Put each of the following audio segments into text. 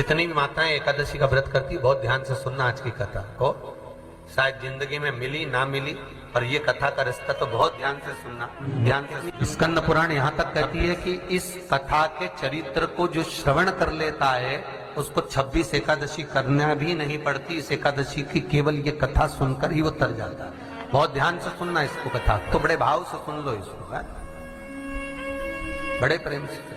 जितनी भी माताएं एकादशी का व्रत करती, बहुत ध्यान से सुनना आज की कथा को। शायद जिंदगी में मिली ना मिली, और ये कथा का रिश्ता तो बहुत ध्यान से सुनना, ध्यान से। स्कंद पुराण यहाँ तक कहती है कि इस कथा के चरित्र को जो श्रवण कर लेता है उसको 26 एकादशी करना भी नहीं पड़ती। इस एकादशी की केवल ये कथा सुनकर ही वो तर जाता है। बहुत ध्यान से सुनना इसको, कथा तो बड़े भाव से सुन लो इसको, बड़े प्रेम से।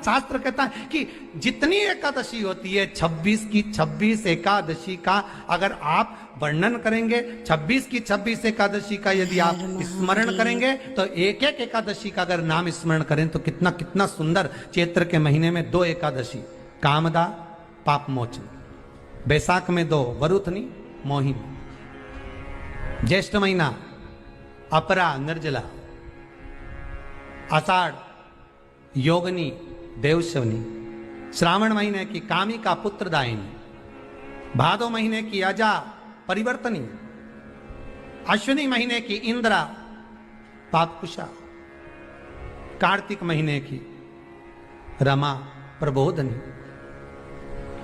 शास्त्र कहता है कि जितनी एकादशी होती है 26 की 26 एकादशी का अगर आप वर्णन करेंगे, 26 की 26 एकादशी का यदि आप स्मरण करेंगे, तो एक एक एकादशी का अगर नाम स्मरण करें तो कितना कितना सुंदर। चैत्र के महीने में 2 एकादशी, कामदा पाप मोचन, बैसाख में 2 वरुथनी मोहिनी, ज्येष्ठ महीना अपरा निर्जला, आषाढ़ योगनी देवशवनी, श्रावण महीने की कामिका पुत्रदायिनी, भादो महीने की अजा परिवर्तनी, अश्विनी महीने की इंद्रा पापकुशा, कार्तिक महीने की रमा प्रबोधनी,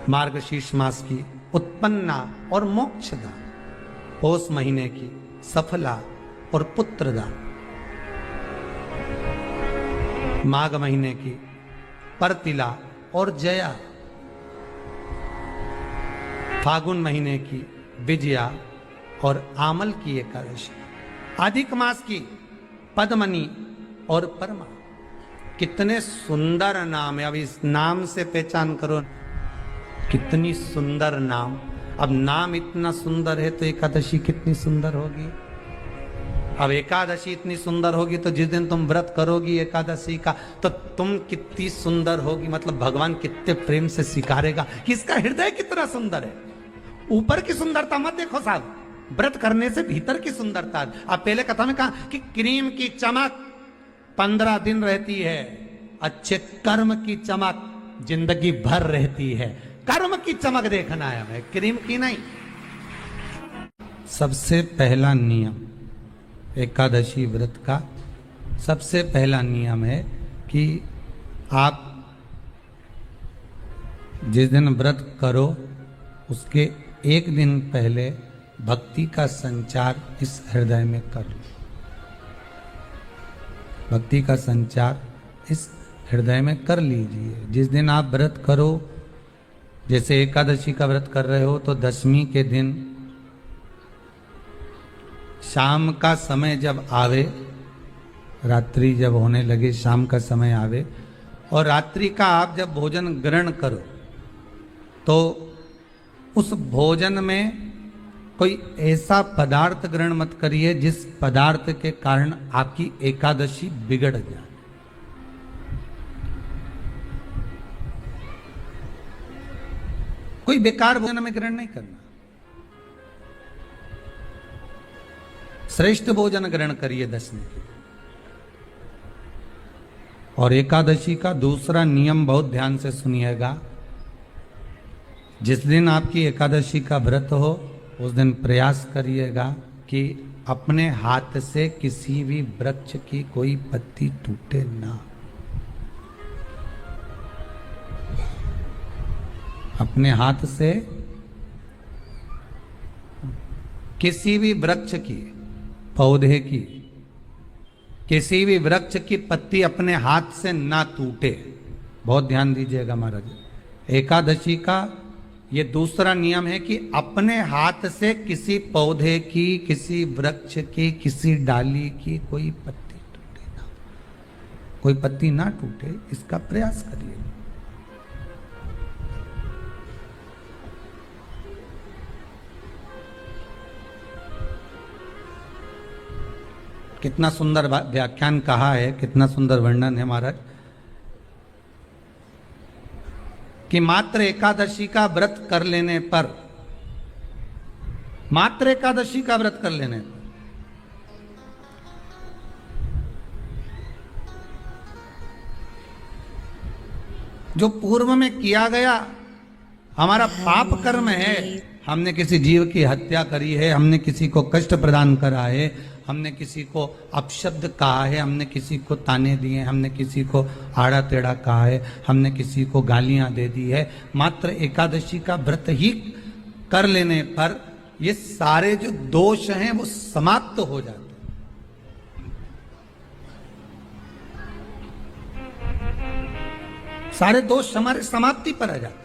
मार्गशीर्ष मास की उत्पन्ना और मोक्षदा, पौष महीने की सफला और पुत्रदा, माघ महीने की परतिला और जया, फागुन महीने की विजया और आमल की एकादशी, अधिक मास की पद्मनी और परमा। कितने सुंदर नाम है। अब इस नाम से पहचान करो कितनी सुंदर नाम। अब नाम इतना सुंदर है तो एकादशी कितनी सुंदर होगी। अब एकादशी इतनी सुंदर होगी तो जिस दिन तुम व्रत करोगी एकादशी का तो तुम कितनी सुंदर होगी। मतलब भगवान कितने प्रेम से स्वीकारेगा कि इसका हृदय कितना सुंदर है। ऊपर की सुंदरता मत देखो साहब, व्रत करने से भीतर की सुंदरता। अब पहले कथा में कहा कि क्रीम की चमक 15 दिन रहती है, अच्छे कर्म की चमक जिंदगी भर रहती है। कर्म की चमक देखना है हमें, क्रीम की नहीं। सबसे पहला नियम एकादशी व्रत का, सबसे पहला नियम है कि आप जिस दिन व्रत करो उसके एक दिन पहले भक्ति का संचार इस हृदय में कर लो। भक्ति का संचार इस हृदय में कर लीजिए। जिस दिन आप व्रत करो, जैसे एकादशी का व्रत कर रहे हो तो दशमी के दिन शाम का समय जब आवे, रात्रि जब होने लगे, शाम का समय आवे और रात्रि का आप जब भोजन ग्रहण करो तो उस भोजन में कोई ऐसा पदार्थ ग्रहण मत करिए जिस पदार्थ के कारण आपकी एकादशी बिगड़ जाए। कोई बेकार भोजन में ग्रहण नहीं करना, श्रेष्ठ भोजन ग्रहण करिए दशमी के। और एकादशी का दूसरा नियम बहुत ध्यान से सुनिएगा। जिस दिन आपकी एकादशी का व्रत हो उस दिन प्रयास करिएगा कि अपने हाथ से किसी भी वृक्ष की कोई पत्ती टूटे ना। अपने हाथ से किसी भी वृक्ष की, पौधे की, किसी भी वृक्ष की पत्ती अपने हाथ से ना टूटे। बहुत ध्यान दीजिएगा महाराज। एकादशी का ये दूसरा नियम है कि अपने हाथ से किसी पौधे की, किसी वृक्ष की, किसी डाली की कोई पत्ती टूटे ना, कोई पत्ती ना टूटे, इसका प्रयास करिए। कितना सुंदर व्याख्यान कहा है, कितना सुंदर वर्णन है महाराज कि मात्र एकादशी का व्रत कर लेने पर, मात्र एकादशी का व्रत कर लेने पर जो पूर्व में किया गया हमारा पाप कर्म है, हमने किसी जीव की हत्या करी है, हमने किसी को कष्ट प्रदान करा है, हमने किसी को अपशब्द कहा है, हमने किसी को ताने दिए, हमने किसी को आड़ा टेढ़ा कहा है, हमने किसी को गालियां दे दी है, मात्र एकादशी का व्रत ही कर लेने पर ये सारे जो दोष हैं वो समाप्त हो जाते हैं। सारे दोष हमारे समाप्ति पर आ जाते हैं।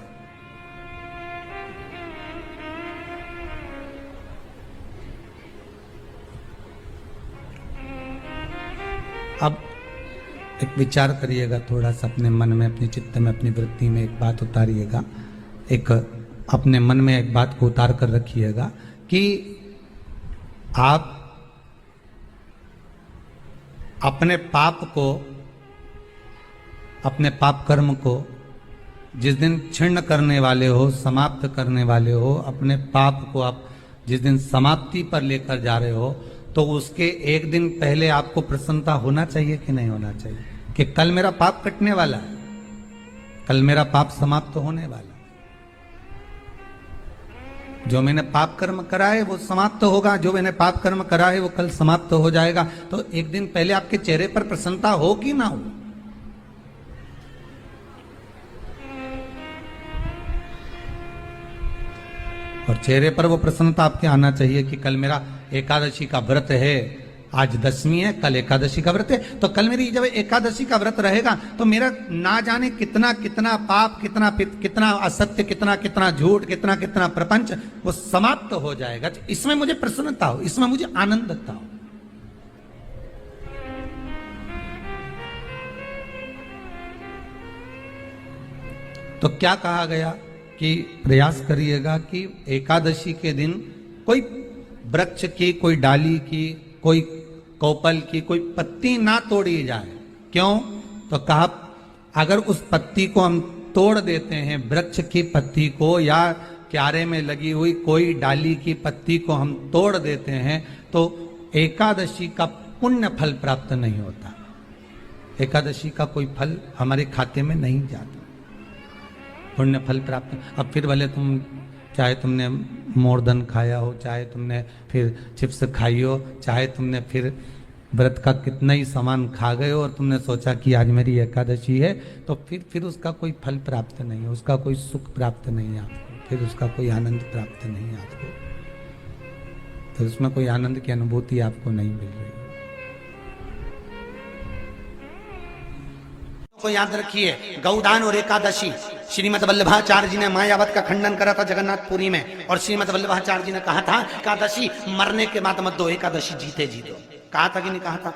अब एक विचार करिएगा थोड़ा सा अपने मन में, अपने चित्त में, अपनी वृत्ति में एक बात उतारिएगा, एक अपने मन में एक बात को उतार कर रखिएगा कि आप अपने पाप को, अपने पाप कर्म को जिस दिन क्षीण करने वाले हो, समाप्त करने वाले हो, अपने पाप को आप जिस दिन समाप्ति पर लेकर जा रहे हो, तो उसके एक दिन पहले आपको प्रसन्नता होना चाहिए कि नहीं होना चाहिए कि कल मेरा पाप कटने वाला है, कल मेरा पाप समाप्त होने वाला है, जो मैंने पाप कर्म करा है वो समाप्त होगा, जो मैंने पाप कर्म करा है वो कल समाप्त हो जाएगा। तो एक दिन पहले आपके चेहरे पर प्रसन्नता हो कि ना हो? और चेहरे पर वो प्रसन्नता आपके आना चाहिए कि कल मेरा एकादशी का व्रत है, आज दशमी है, कल एकादशी का व्रत है, तो कल मेरी जब एकादशी का व्रत रहेगा तो मेरा ना जाने कितना कितना पाप, कितना असत्य, कितना झूठ, कितना प्रपंच वो समाप्त हो जाएगा। तो इसमें मुझे प्रसन्नता हो, इसमें मुझे आनंदता हो। तो क्या कहा गया कि प्रयास करिएगा कि एकादशी के दिन कोई वृक्ष की, कोई डाली की, कोई कोपल की कोई पत्ती ना तोड़ी जाए। क्यों? तो कहा अगर उस पत्ती को हम तोड़ देते हैं, वृक्ष की पत्ती को या क्यारे में लगी हुई कोई डाली की पत्ती को हम तोड़ देते हैं, तो एकादशी का पुण्य फल प्राप्त नहीं होता, एकादशी का कोई फल हमारे खाते में नहीं जाता, पुण्य फल प्राप्त। अब फिर भले तुम चाहे तुमने मोरधन खाया हो, चाहे तुमने फिर चिप्स खाई हो, चाहे तुमने फिर व्रत का कितना ही सामान खा गए हो और तुमने सोचा कि आज मेरी एकादशी है, तो फिर उसका कोई फल प्राप्त नहीं है, उसका कोई सुख प्राप्त नहीं है आपको, फिर उसका कोई आनंद प्राप्त नहीं है आपको, तो उसमें कोई आनंद की अनुभूति आपको नहीं मिल रही। को याद रखिए, गौदान और एकादशी, श्रीमद वल्लभाचार्य जी ने मायावत का खंडन करा था जगन्नाथपुरी में, और श्रीमद वल्लभाचार्य जी ने कहा था एकादशी मरने के बाद मत दो, एकादशी जीते जी दो। कहा था कि नहीं कहा था?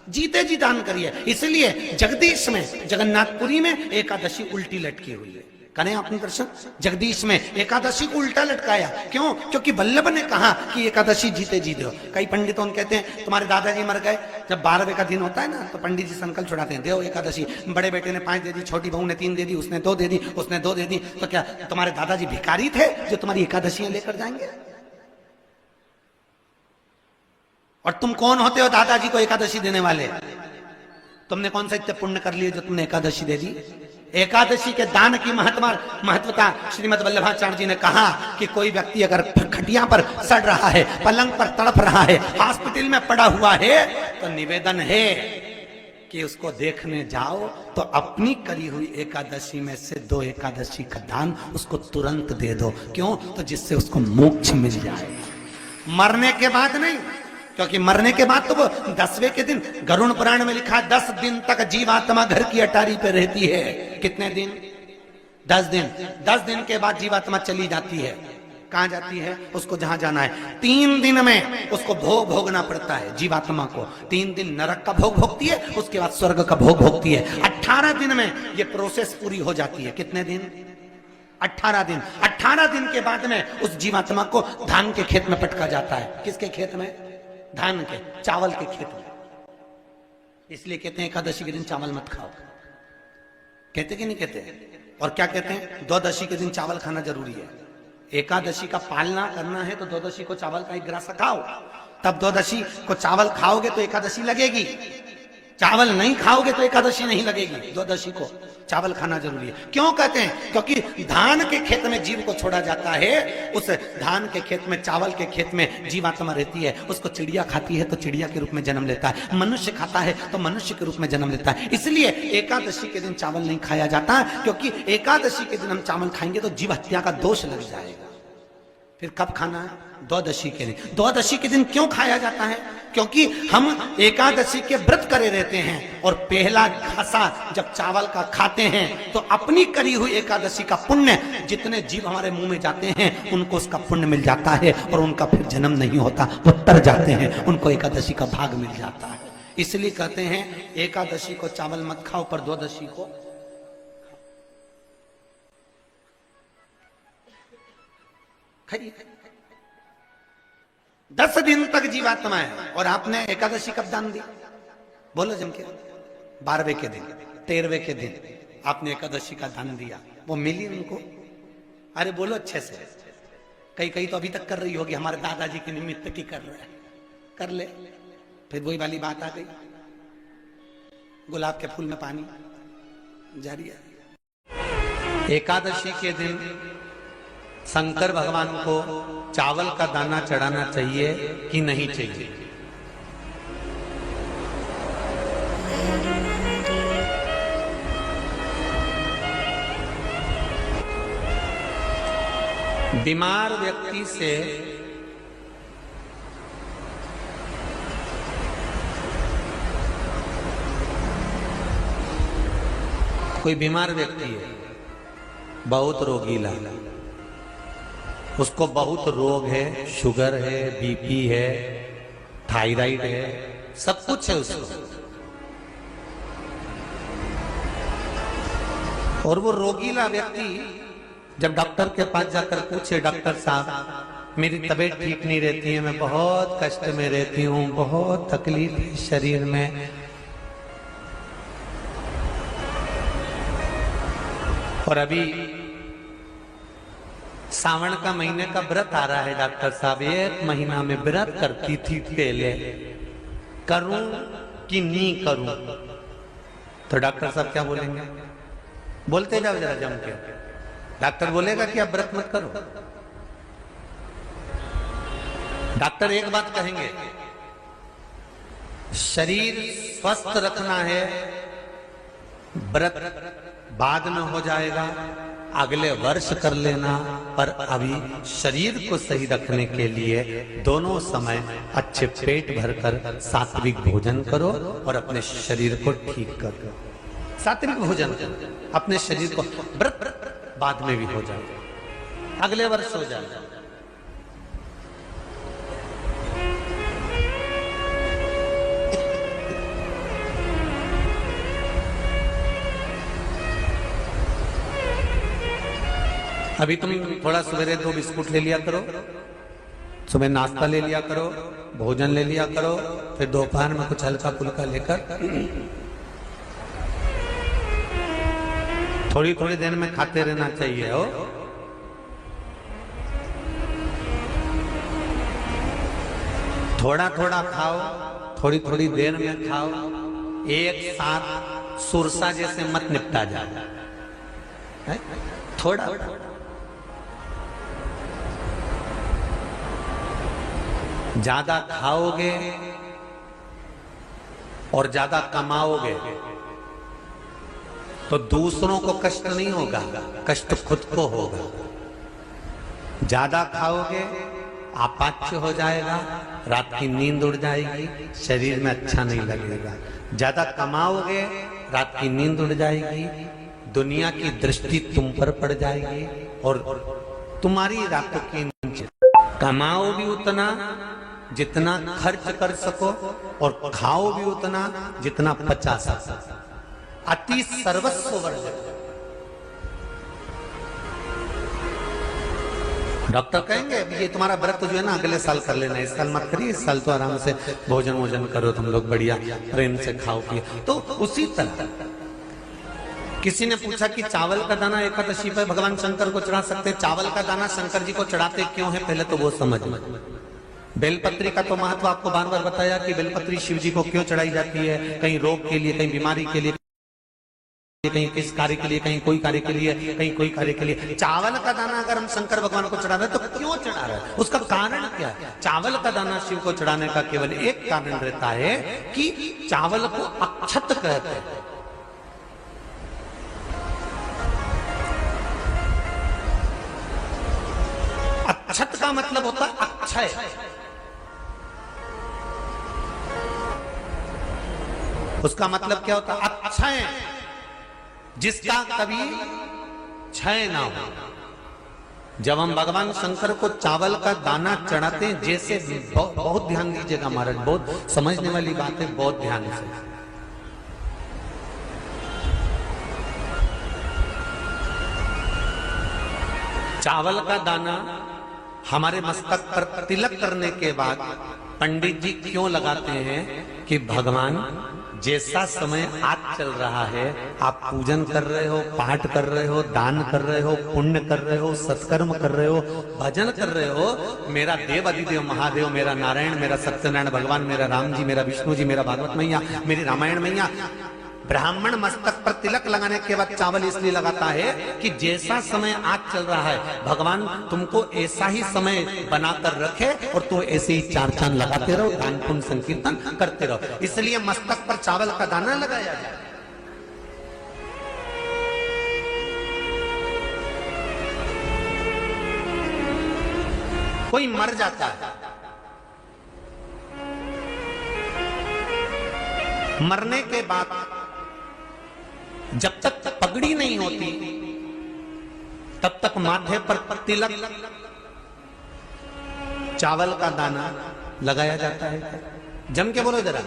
जीते जी दान करिए। इसलिए जगदीश में, जगन्नाथपुरी में एकादशी उल्टी लटकी हुई है। करें अपने दर्शन, जगदीश में एकादशी को उल्टा लटकाया। क्यों? क्योंकि वल्लभ ने कहा कि एकादशी जीते जी दो। कई पंडितों कहते हैं तुम्हारे दादाजी मर गए, जब 12वें का दिन होता है ना तो पंडित जी संकल्प छुड़ाते हैं, दो एकादशी। बड़े बेटे ने 5 दे दी, छोटी बहू ने 3 दे दी, उसने 2 दे दी, उसने 2 दे दी, तो क्या तुम्हारे दादाजी भिखारी थे जो तुम्हारी एकादशियां लेकर जाएंगे? और तुम कौन होते हो दादाजी को एकादशी देने वाले? तुमने कौन सा इतने पुण्य कर लिए जो तुमने एकादशी दे दी? एकादशी के दान की महत्वता श्रीमद वल्लभाचार्य जी ने कहा कि कोई व्यक्ति अगर खटिया पर सड़ रहा है, पलंग पर तड़प रहा है, हॉस्पिटल में पड़ा हुआ है, तो निवेदन है कि उसको देखने जाओ तो अपनी करी हुई एकादशी में से 2 एकादशी का दान उसको तुरंत दे दो। क्यों? तो जिससे उसको मोक्ष मिल जाए, मरने के बाद नहीं, क्योंकि मरने के बाद तो वो 10वें के दिन, गरुड़ पुराण में लिखा है 10 दिन तक जीवात्मा घर की अटारी पे रहती है। कितने दिन? 10 दिन। 10 दिन के बाद जीवात्मा चली जाती है। कहां जाती है? उसको जहां जाना है। 3 दिन में उसको भोग भोगना पड़ता है जीवात्मा को। 3 दिन नरक का भोग भोगती है, उसके बाद स्वर्ग का भोग भोगती है। 18 दिन में ये प्रोसेस पूरी हो जाती है। कितने दिन? 18 दिन। 18 दिन के बाद में उस जीवात्मा को धान के खेत में पटका जाता है। किसके खेत में? धान के, चावल के खेत में। इसलिए कहते हैं एकादशी के दिन चावल मत खाओ। कहते कि नहीं कहते? और क्या कहते हैं? द्वादशी के दिन चावल खाना जरूरी है। एकादशी का पालना करना है तो द्वादशी को चावल का 1 ग्रास खाओ, तब द्वादशी को चावल खाओगे तो एकादशी लगेगी। चावल नहीं खाओगे तो एकादशी नहीं लगेगी। द्वादशी को चावल खाना जरूरी है। क्यों कहते हैं? क्योंकि धान के खेत में जीव को छोड़ा जाता है, उस धान के खेत में, चावल के खेत में जीवात्मा रहती है, उसको चिड़िया खाती है तो चिड़िया के रूप में जन्म लेता है, मनुष्य खाता है तो मनुष्य के रूप में जन्म लेता है। इसलिए एकादशी के दिन चावल नहीं खाया जाता, क्योंकि एकादशी के दिन हम चावल खाएंगे तो जीव हत्या का दोष लग जाएगा। फिर कब खाना है? द्वादशी के दिन। द्वादशी के दिन क्यों खाया जाता है? क्योंकि हम एकादशी के व्रत करे रहते हैं और पहला घासा जब चावल का खाते हैं तो अपनी करी हुई एकादशी का पुण्य जितने जीव हमारे मुंह में जाते हैं उनको उसका पुण्य मिल जाता है और उनका फिर जन्म नहीं होता, वो तर जाते हैं, उनको एकादशी का भाग मिल जाता है। इसलिए कहते हैं एकादशी को चावल मत खाओ, पर द्वादशी को खाइए। 10 दिन तक जीवात्मा है और आपने एकादशी कब दान दी? बोलो जम के। 12वें के दिन, 13वें के दिन आपने एकादशी का दान दिया, वो मिली उनको? अरे बोलो अच्छे से। कई तो अभी तक कर रही होगी, हमारे दादाजी के निमित्त की कर रहे हैं, कर ले। फिर वही वाली बात आ गई, गुलाब के फूल में पानी जारी है। एकादशी के दिन शंकर भगवान को चावल का दाना चढ़ाना चाहिए कि नहीं चाहिए? बीमार व्यक्ति से कोई बीमार व्यक्ति है, बहुत रोगीला, उसको बहुत रोग है, शुगर है, बीपी है, थायराइड है, सब कुछ है उसको, और वो रोगीला व्यक्ति जब डॉक्टर के पास जाकर पूछे, डॉक्टर साहब मेरी तबीयत ठीक नहीं रहती है, मैं बहुत कष्ट में रहती हूँ, बहुत तकलीफ है शरीर में, और अभी सावन का महीने का व्रत आ रहा है डॉक्टर साहब, 1 महीना में व्रत करती थी पहले, करूं कि नहीं करूं? तो डॉक्टर साहब क्या बोलेंगे? बोलते जाओ जरा जम के। डॉक्टर बोलेगा कि आप व्रत मत करो। डॉक्टर एक बात कहेंगे, शरीर स्वस्थ रखना है, व्रत बाद में हो जाएगा, अगले वर्ष कर लेना, पर अभी शरीर को सही रखने के लिए दोनों समय अच्छे पेट भरकर सात्विक भोजन करो और अपने शरीर को ठीक करो। सात्विक भोजन अपने शरीर को, व्रत बाद में भी हो जाए, अगले वर्ष हो जाए। अभी तुम थोड़ा सवेरे 2 बिस्कुट ले लिया करो, सुबह नाश्ता ले लिया करो, भोजन ले लिया करो, फिर दोपहर में कुछ हल्का फुल्का लेकर थोड़ी थोड़ी देर में खाते रहना चाहिए। हो थोड़ा थोड़ा खाओ, थोड़ी थोड़ी देर में खाओ, एक साथ सुरसा जैसे मत निपटा जाए, थोड़ा ज्यादा खाओगे और ज्यादा कमाओगे तो दूसरों को कष्ट नहीं होगा, कष्ट खुद को होगा। ज्यादा खाओगे आपाच्य हो जाएगा, रात की नींद उड़ जाएगी, शरीर में अच्छा नहीं लगेगा। ज्यादा कमाओगे, रात की नींद उड़ जाएगी, दुनिया की दृष्टि तुम पर पड़ जाएगी और तुम्हारी रातों की नींद। कमाओ भी उतना जितना खर्च कर सको और खाओ भी उतना जितना पचा सको। अति सर्वस्व वर्जन। डॉक्टर कहेंगे ये तुम्हारा व्रत जो है ना अगले साल कर लेना, इस साल मत करिए, इस साल तो आराम से भोजन वोजन करो तुम लोग, बढ़िया प्रेम से खाओ पिए। तो उसी तरह किसी ने पूछा कि चावल का दाना एकादशी पर भगवान शंकर को चढ़ा सकते, चावल का दाना शंकर जी को चढ़ाते क्यों है, पहले तो वो समझ में। बेलपत्री का तो महत्व आपको बार बार बताया कि बेलपत्री शिव जी को क्यों चढ़ाई जाती है, कहीं रोग के लिए, कहीं बीमारी के लिए, कहीं किस कार्य के लिए, कहीं कोई कार्य के लिए, कहीं कोई कार्य के लिए। चावल का दाना अगर हम शंकर भगवान को चढ़ा रहे हैं तो क्यों चढ़ा रहे हैं, उसका कारण क्या है? चावल का दाना शिव को चढ़ाने का केवल एक कारण रहता है कि चावल को अक्षत कहते हैं। अक्षत का मतलब होता है अक्षय। उसका मतलब क्या होता है? अक्षय, जिसका कभी क्षय ना हो। जब हम भगवान शंकर को चावल का दाना चढ़ाते हैं, जैसे बहुत ध्यान दीजिएगा महाराज, बहुत समझने वाली बात है, बहुत ध्यान से। चावल का दाना हमारे मस्तक पर तिलक करने के बाद पंडित जी क्यों लगाते हैं कि भगवान जैसा समय आज चल रहा है, आप पूजन कर रहे हो, पाठ कर रहे हो, दान कर रहे हो, पुण्य कर रहे हो, सत्कर्म कर रहे हो, भजन कर रहे हो, मेरा देव अधिदेव महादेव, मेरा नारायण, मेरा सत्यनारायण भगवान, मेरा राम जी, मेरा विष्णु जी, मेरा भागवत मैया, मेरी रामायण मैया, ब्राह्मण मस्तक पर तिलक लगाने के बाद चावल इसलिए लगाता है कि जैसा समय आज चल रहा है, भगवान तुमको ऐसा ही समय बनाकर रखे और तुम ऐसे ही चार चांद लगाते रहो, दान पुण्य संकीर्तन करते रहो। इसलिए मस्तक पर चावल का दाना लगाया जाए। कोई मर जाता है, मरने के बाद जब तक पगड़ी नहीं होती तब तक माथे पर तिलक, चावल का दाना लगाया जाता है। जम के बोलो जरा,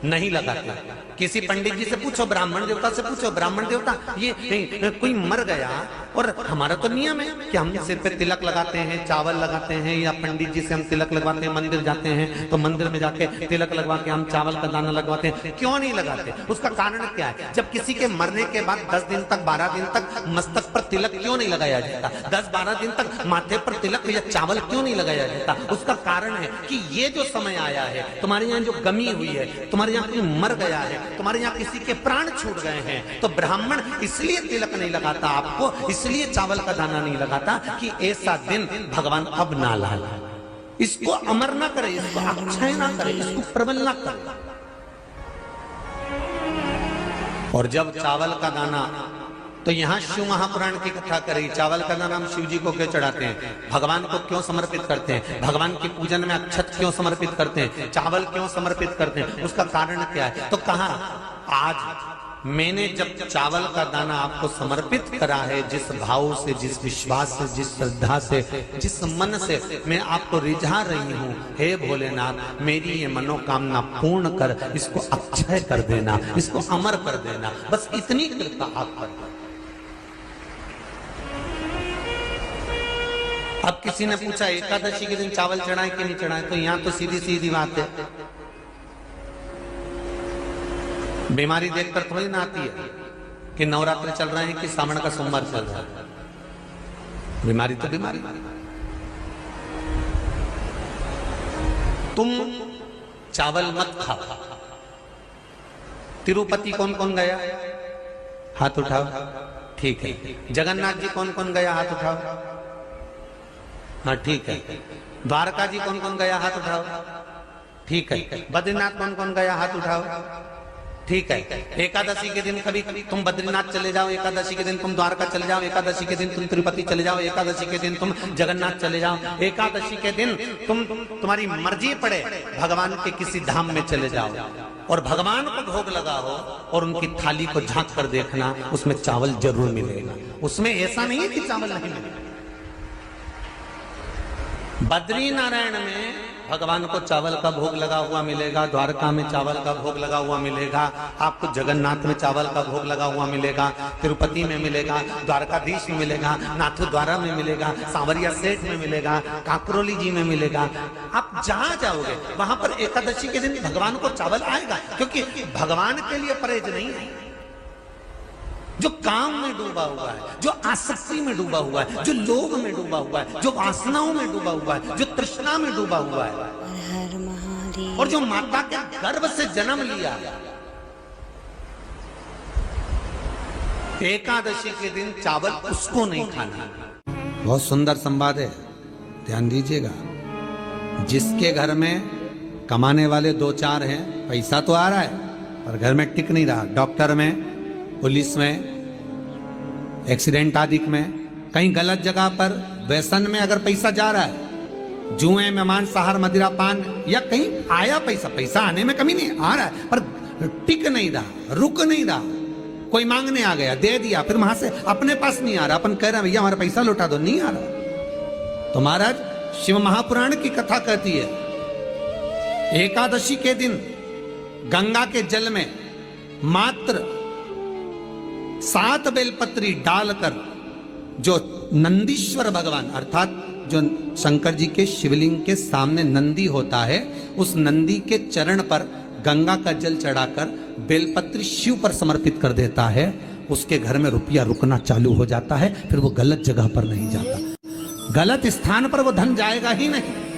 नहीं लगाते। किसी पंडित जी से पूछो, ब्राह्मण देवता से पूछो, ब्राह्मण देवता ये कोई मर गया, और हमारा तो नियम है कि हम सिर पे तिलक लगाते हैं, चावल लगाते हैं, या पंडित जी से हम तिलक लगवाते हैं, मंदिर जाते हैं तो मंदिर में जाके तिलक लगवा के हम चावल का दाना लगवाते हैं। क्यों नहीं लगाते? उसका कारण क्या है? जब किसी के मरने के बाद 10 दिन तक, 12 दिन तक मस्तक पर तिलक क्यों नहीं लगाया जाता? 10-12 दिन तक माथे पर तिलक या चावल क्यों नहीं लगाया जाता? उसका कारण है कि ये जो समय आया है, तुम्हारे यहाँ जो गमी हुई है, तुम्हारे यहाँ कोई मर गया है, तुम्हारे यहाँ किसी के प्राण छूट गए हैं, तो ब्राह्मण इसलिए तिलक नहीं लगाता आपको, इसलिए चावल का दाना नहीं लगाता कि ऐसा दिन भगवान अब ना लाए, इसको अमर ना करे, इसको अक्षय ना करे, इसको प्रबल ना करे। और जब चावल का दाना, तो यहां शिव महापुराण की कथा करी, चावल का दाना हम शिव जी को क्यों चढ़ाते हैं, भगवान को क्यों समर्पित करते हैं, भगवान की पूजन में अक्षत क्यों समर्पित करते हैं, चावल क्यों समर्पित करते हैं, उसका कारण क्या है? तो कहा आज मैंने जब चावल का दाना आपको समर्पित करा है, जिस भाव से, जिस विश्वास से, जिस श्रद्धा से, जिस मन से मैं आपको रिझा रही हूं, हे भोलेनाथ मेरी ये मनोकामना पूर्ण कर, इसको अक्षय कर देना, इसको अमर कर देना, बस इतनी कृपा आप कर। अब किसी ने पूछा एकादशी के दिन चावल चढ़ाए कि नहीं चढ़ाए, तो यहां तो सीधी सीधी बात है, बीमारी देखकर थोड़ी ना आती है कि नवरात्र चल रहे हैं कि सावन का सोमवार चल रहा है। बीमारी तो बीमारी। तुम चावल मत खाओ। तिरुपति कौन कौन गया? हाथ उठाओ। ठीक है। जगन्नाथ जी कौन कौन गया? हाथ उठाओ। हाँ ठीक है। द्वारका जी कौन कौन गया? हाथ उठाओ। ठीक है। बद्रीनाथ कौन कौन गया? हाथ उठाओ। ठीक है। एकादशी के दिन कभी तुम बद्रीनाथ चले जाओ, एकादशी के दिन तुम द्वारका चले जाओ, एकादशी के दिन तुम तिरुपति चले जाओ, एकादशी के दिन तुम जगन्नाथ चले जाओ, एकादशी के दिन तुम्हारी मर्जी पड़े भगवान के किसी धाम में चले जाओ और भगवान को भोग लगाओ और उनकी थाली को झांक कर देखना, उसमें चावल जरूर मिलेगा। उसमें ऐसा नहीं है कि चावल नहीं मिलेगा। बद्री नारायण में भगवान को चावल का भोग लगा हुआ मिलेगा, द्वारका में चावल का भोग लगा हुआ मिलेगा, आपको जगन्नाथ में चावल का भोग लगा हुआ मिलेगा, तिरुपति में मिलेगा, द्वारकाधीश में मिलेगा, नाथद्वारा में मिलेगा, सांवरिया सेठ में मिलेगा, काकरोली जी में मिलेगा। आप जहां जाओगे वहां पर एकादशी के दिन भगवान को चावल आएगा, क्योंकि भगवान के लिए परहेज नहीं है। जो काम में डूबा हुआ है, जो आसक्ति में डूबा हुआ है, जो लोभ में डूबा हुआ है, जो वासनाओं में डूबा हुआ है, जो तृष्णा में डूबा हुआ है, हर महादेव। और जो माता के गर्भ से जन्म लिया, एकादशी के दिन चावल उसको नहीं खाना। बहुत सुंदर संवाद है, ध्यान दीजिएगा। जिसके घर में कमाने वाले दो चार हैं, पैसा तो आ रहा है पर घर में टिक नहीं रहा, डॉक्टर में, पुलिस में, एक्सीडेंट आदि में, कहीं गलत जगह पर व्यसन में अगर पैसा जा रहा है, जुए में, मांसाहार, मदिरा पान, या कहीं आया पैसा आने में कमी नहीं, आ रहा है पर टिक नहीं रहा, रुक नहीं रहा। कोई मांगने आ गया, दे दिया, फिर वहां से अपने पास नहीं आ रहा, अपन कह रहे हैं भैया हमारा पैसा लौटा दो, नहीं आ रहा। तो महाराज शिव महापुराण की कथा कहती है, एकादशी के दिन गंगा के जल में मात्र 7 बेलपत्री डालकर जो नंदीश्वर भगवान अर्थात जो शंकर जी के शिवलिंग के सामने नंदी होता है, उस नंदी के चरण पर गंगा का जल चढ़ाकर बेलपत्री शिव पर समर्पित कर देता है, उसके घर में रुपया रुकना चालू हो जाता है, फिर वो गलत जगह पर नहीं जाता, गलत स्थान पर वो धन जाएगा ही नहीं।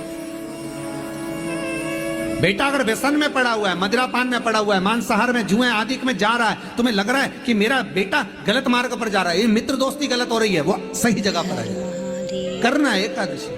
बेटा अगर व्यसन में पड़ा हुआ है, मदिरा पान में पड़ा हुआ है, मांसाहार में, जुए आदि में जा रहा है, तुम्हें लग रहा है कि मेरा बेटा गलत मार्ग पर जा रहा है, ये मित्र दोस्ती गलत हो रही है, वो सही जगह पर है, करना है एकादशी।